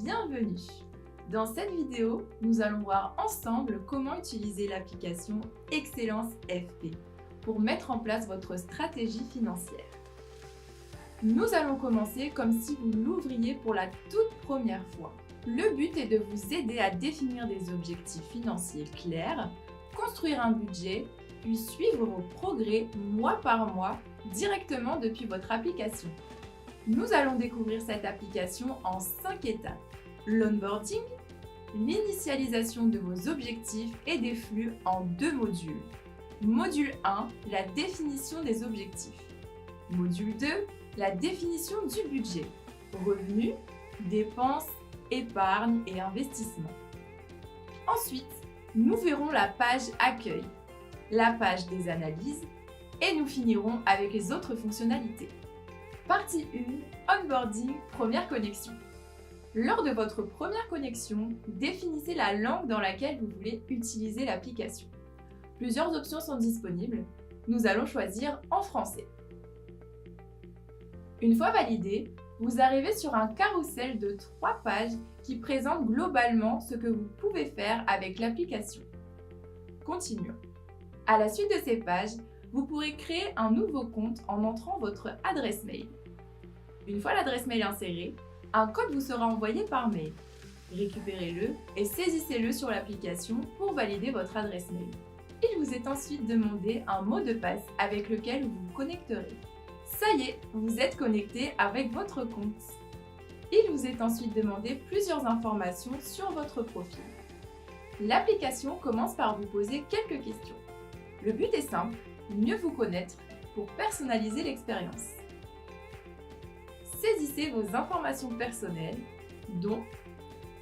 bienvenue! Dans cette vidéo, nous allons voir ensemble comment utiliser l'application Excellence FP pour mettre en place votre stratégie financière. Nous allons commencer comme si vous l'ouvriez pour la toute première fois. Le but est de vous aider à définir des objectifs financiers clairs, construire un budget, puis suivre vos progrès mois par mois directement depuis votre application. Nous allons découvrir cette application en 5 étapes. L'onboarding, l'initialisation de vos objectifs et des flux en 2 modules. Module 1, la définition des objectifs. Module 2, la définition du budget. Revenus, dépenses, épargne et investissement. Ensuite, nous verrons la page accueil, la page des analyses et nous finirons avec les autres fonctionnalités. Partie 1, onboarding, première connexion. Lors de votre première connexion, définissez la langue dans laquelle vous voulez utiliser l'application. Plusieurs options sont disponibles. Nous allons choisir en français. Une fois validé, vous arrivez sur un carrousel de 3 pages qui présente globalement ce que vous pouvez faire avec l'application. Continuons. À la suite de ces pages, vous pourrez créer un nouveau compte en entrant votre adresse mail. Une fois l'adresse mail insérée, un code vous sera envoyé par mail. Récupérez-le et saisissez-le sur l'application pour valider votre adresse mail. Il vous est ensuite demandé un mot de passe avec lequel vous vous connecterez. Ça y est, vous êtes connecté avec votre compte. Il vous est ensuite demandé plusieurs informations sur votre profil. L'application commence par vous poser quelques questions. Le but est simple, mieux vous connaître pour personnaliser l'expérience. Saisissez vos informations personnelles, dont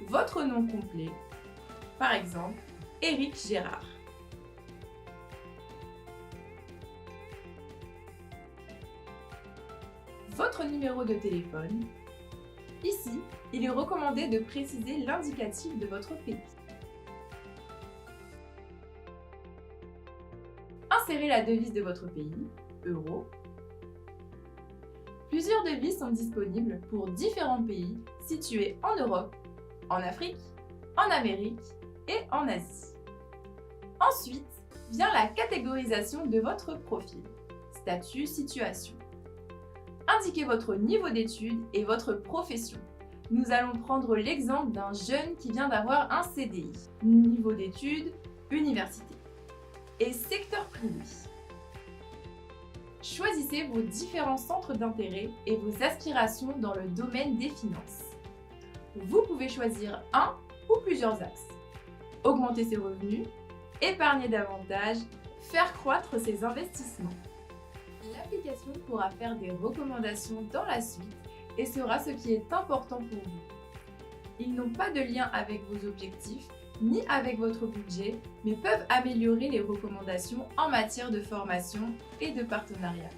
votre nom complet, par exemple Éric Gérard. Votre numéro de téléphone. Ici, il est recommandé de préciser l'indicatif de votre pays. Insérez la devise de votre pays, euro. Plusieurs devises sont disponibles pour différents pays situés en Europe, en Afrique, en Amérique et en Asie. Ensuite, vient la catégorisation de votre profil, statut, situation. Indiquez votre niveau d'études et votre profession. Nous allons prendre l'exemple d'un jeune qui vient d'avoir un CDI. Niveau d'études, université. Et secteur privé. Choisissez vos différents centres d'intérêt et vos aspirations dans le domaine des finances. Vous pouvez choisir un ou plusieurs axes. Augmenter ses revenus, épargner davantage, faire croître ses investissements. L'application pourra faire des recommandations dans la suite et sera ce qui est important pour vous. Ils n'ont pas de lien avec vos objectifs ni avec votre budget, mais peuvent améliorer les recommandations en matière de formation et de partenariat.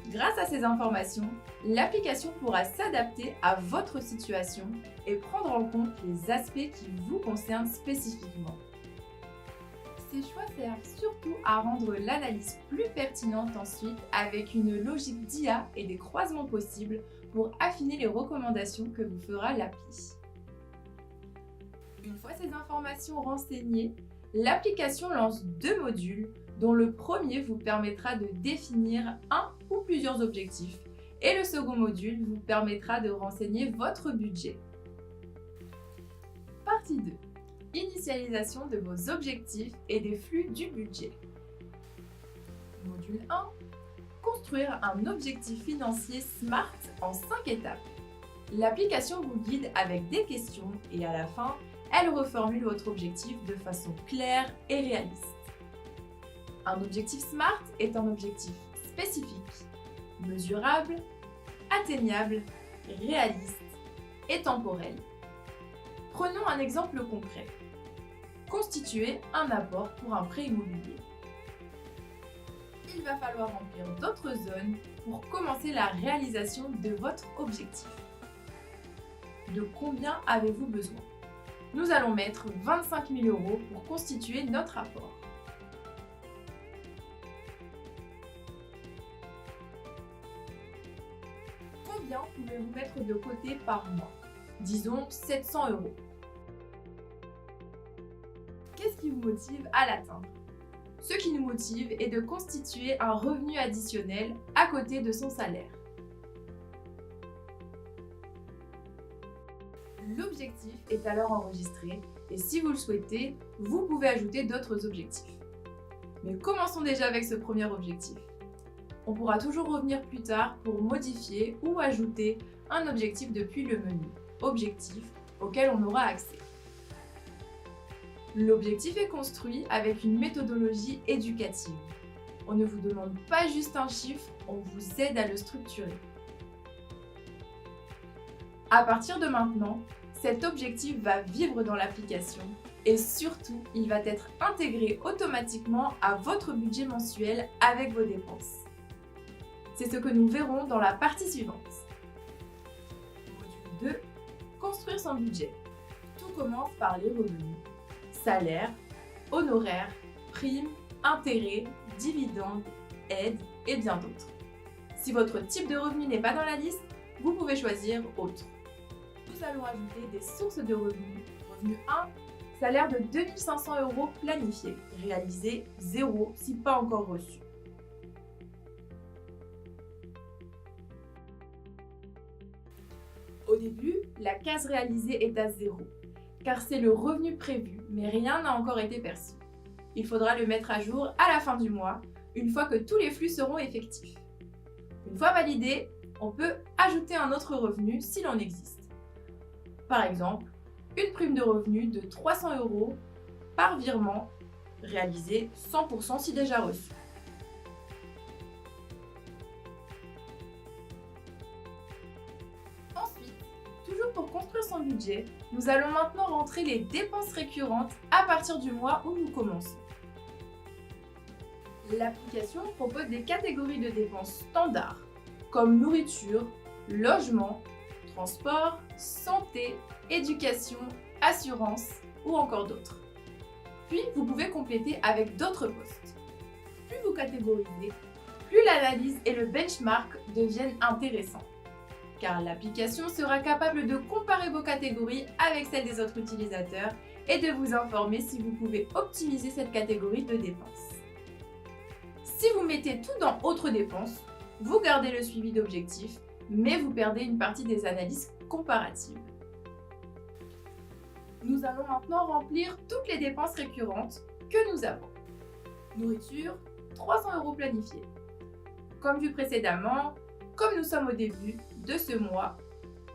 Grâce à ces informations, l'application pourra s'adapter à votre situation et prendre en compte les aspects qui vous concernent spécifiquement. Ces choix servent surtout à rendre l'analyse plus pertinente ensuite avec une logique d'IA et des croisements possibles pour affiner les recommandations que vous fera l'appli. Une fois ces informations renseignées, l'application lance 2 modules dont le premier vous permettra de définir un ou plusieurs objectifs et le second module vous permettra de renseigner votre budget. Partie 2. Initialisation de vos objectifs et des flux du budget. Module 1. Construire un objectif financier SMART en 5 étapes. L'application vous guide avec des questions et à la fin, elle reformule votre objectif de façon claire et réaliste. Un objectif SMART est un objectif spécifique, mesurable, atteignable, réaliste et temporel. Prenons un exemple concret. Constituer un apport pour un prêt immobilier. Il va falloir remplir d'autres zones pour commencer la réalisation de votre objectif. De combien avez-vous besoin? Nous allons mettre 25 000 € pour constituer notre apport. Combien pouvez-vous mettre de côté par mois? disons 700 €. Qu'est-ce qui vous motive à l'atteindre? Ce qui nous motive est de constituer un revenu additionnel à côté de son salaire. L'objectif est alors enregistré et si vous le souhaitez, vous pouvez ajouter d'autres objectifs. Mais commençons déjà avec ce premier objectif. On pourra toujours revenir plus tard pour modifier ou ajouter un objectif depuis le menu « Objectif » auquel on aura accès. L'objectif est construit avec une méthodologie éducative. On ne vous demande pas juste un chiffre, on vous aide à le structurer. À partir de maintenant, cet objectif va vivre dans l'application et surtout, il va être intégré automatiquement à votre budget mensuel avec vos dépenses. C'est ce que nous verrons dans la partie suivante. Module 2. Construire son budget. Tout commence par les revenus. Salaire, honoraires, primes, intérêts, dividendes, aides et bien d'autres. Si votre type de revenu n'est pas dans la liste, vous pouvez choisir Autre. Nous allons ajouter des sources de revenus. Revenu 1, salaire de 2 500 € planifié, réalisé 0 si pas encore reçu. Au début, la case réalisée est à 0, car c'est le revenu prévu, mais rien n'a encore été perçu. Il faudra le mettre à jour à la fin du mois, une fois que tous les flux seront effectifs. Une fois validé, on peut ajouter un autre revenu s'il en existe. Par exemple, une prime de revenu de 300 € par virement, réalisé 100% si déjà reçu. Ensuite, toujours pour construire son budget, nous allons maintenant rentrer les dépenses récurrentes à partir du mois où nous commençons. L'application propose des catégories de dépenses standards, comme nourriture, logement, transport, santé, éducation, assurance ou encore d'autres. Puis, vous pouvez compléter avec d'autres postes. Plus vous catégorisez, plus l'analyse et le benchmark deviennent intéressants, car l'application sera capable de comparer vos catégories avec celles des autres utilisateurs et de vous informer si vous pouvez optimiser cette catégorie de dépenses. Si vous mettez tout dans Autres dépenses, vous gardez le suivi d'objectifs, mais vous perdez une partie des analyses comparatives. Nous allons maintenant remplir toutes les dépenses récurrentes que nous avons. Nourriture, 300 € planifiés. Comme vu précédemment, comme nous sommes au début de ce mois,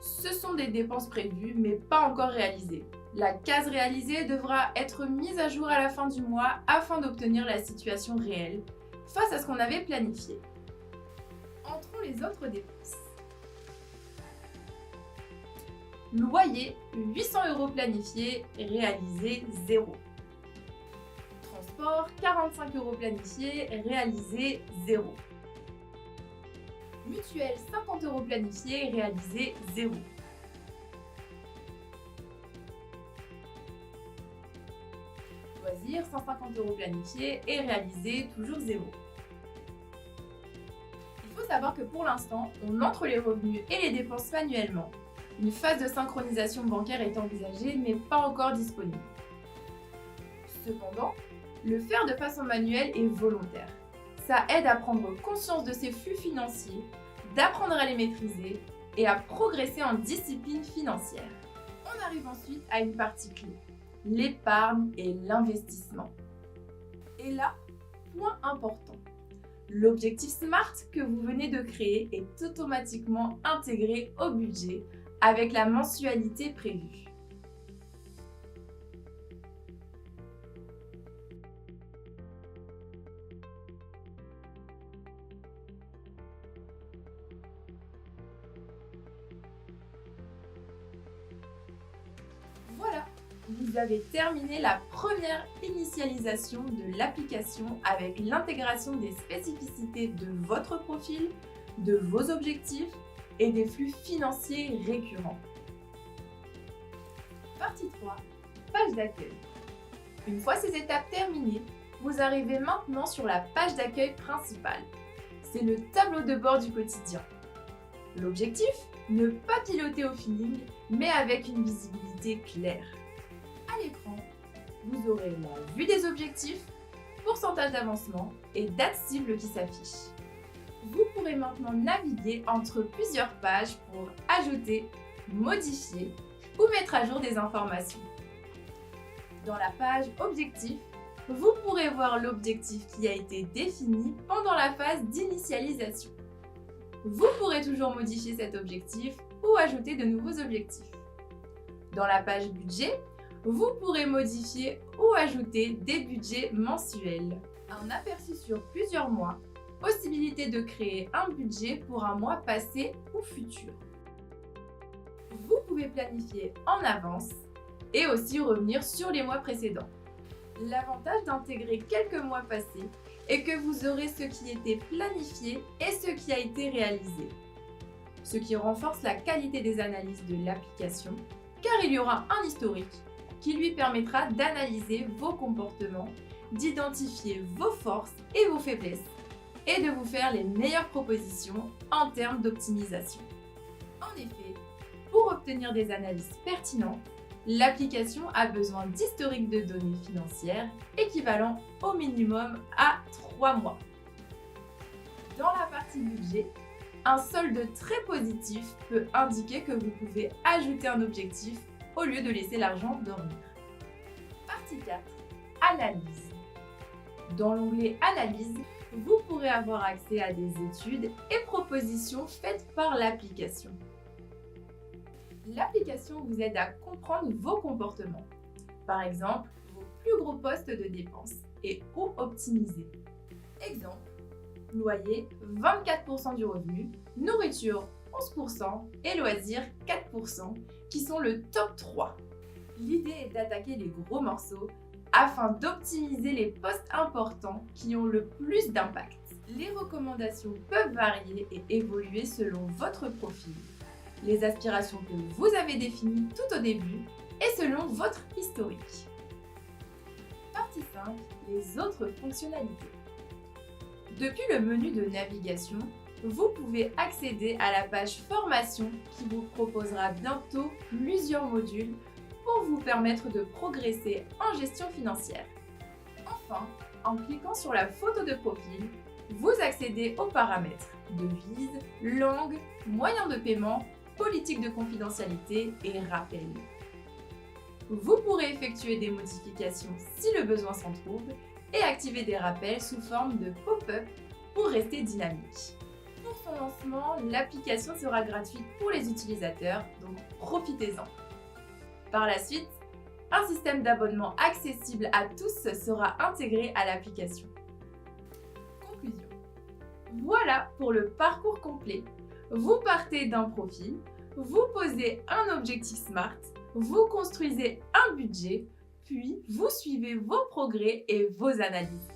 ce sont des dépenses prévues mais pas encore réalisées. La case réalisée devra être mise à jour à la fin du mois afin d'obtenir la situation réelle face à ce qu'on avait planifié. Entrons les autres dépenses. Loyer, 800 € planifiés, réalisé 0. Transport, 45 € planifiés, réalisé 0. Mutuelle, 50 € planifiés, réalisé 0. Loisirs, 150 € planifiés et réalisé toujours 0. Il faut savoir que pour l'instant, on entre les revenus et les dépenses manuellement. Une phase de synchronisation bancaire est envisagée mais pas encore disponible. Cependant, le faire de façon manuelle est volontaire. Ça aide à prendre conscience de ses flux financiers, d'apprendre à les maîtriser et à progresser en discipline financière. On arrive ensuite à une partie clé, l'épargne et l'investissement. Et là, point important. L'objectif SMART que vous venez de créer est automatiquement intégré au budget avec la mensualité prévue. Voilà, vous avez terminé la première initialisation de l'application avec l'intégration des spécificités de votre profil, de vos objectifs et des flux financiers récurrents. Partie 3, page d'accueil. Une fois ces étapes terminées, vous arrivez maintenant sur la page d'accueil principale. C'est le tableau de bord du quotidien. L'objectif, ne pas piloter au feeling, mais avec une visibilité claire. À l'écran, vous aurez la vue des objectifs, pourcentage d'avancement et date cible qui s'affiche. Vous pourrez maintenant naviguer entre plusieurs pages pour ajouter, modifier ou mettre à jour des informations. Dans la page Objectifs, vous pourrez voir l'objectif qui a été défini pendant la phase d'initialisation. Vous pourrez toujours modifier cet objectif ou ajouter de nouveaux objectifs. Dans la page Budget, vous pourrez modifier ou ajouter des budgets mensuels. Un aperçu sur plusieurs mois, possibilité de créer un budget pour un mois passé ou futur. Vous pouvez planifier en avance et aussi revenir sur les mois précédents. L'avantage d'intégrer quelques mois passés est que vous aurez ce qui était planifié et ce qui a été réalisé, ce qui renforce la qualité des analyses de l'application, car il y aura un historique qui lui permettra d'analyser vos comportements, d'identifier vos forces et vos faiblesses, et de vous faire les meilleures propositions en termes d'optimisation. En effet, pour obtenir des analyses pertinentes, l'application a besoin d'historique de données financières équivalent au minimum à 3 mois. Dans la partie budget, un solde très positif peut indiquer que vous pouvez ajouter un objectif au lieu de laisser l'argent dormir. Partie 4. Analyse. Dans l'onglet Analyse, vous pourrez avoir accès à des études et propositions faites par l'application. L'application vous aide à comprendre vos comportements, par exemple vos plus gros postes de dépenses et où optimiser. Exemple, loyer 24% du revenu, nourriture 11% et loisirs 4% qui sont le top 3. L'idée est d'attaquer les gros morceaux afin d'optimiser les postes importants qui ont le plus d'impact. Les recommandations peuvent varier et évoluer selon votre profil, les aspirations que vous avez définies tout au début et selon votre historique. Partie 5. Les autres fonctionnalités. Depuis le menu de navigation, vous pouvez accéder à la page Formation qui vous proposera bientôt plusieurs modules pour vous permettre de progresser en gestion financière. Enfin, en cliquant sur la photo de profil, vous accédez aux paramètres devise, langue, moyens de paiement, politique de confidentialité et rappel. Vous pourrez effectuer des modifications si le besoin s'en trouve et activer des rappels sous forme de pop-up pour rester dynamique. Pour son lancement, l'application sera gratuite pour les utilisateurs, donc profitez-en. Par la suite, un système d'abonnement accessible à tous sera intégré à l'application. Conclusion. Voilà pour le parcours complet. Vous partez d'un profil, vous posez un objectif SMART, vous construisez un budget, puis vous suivez vos progrès et vos analyses.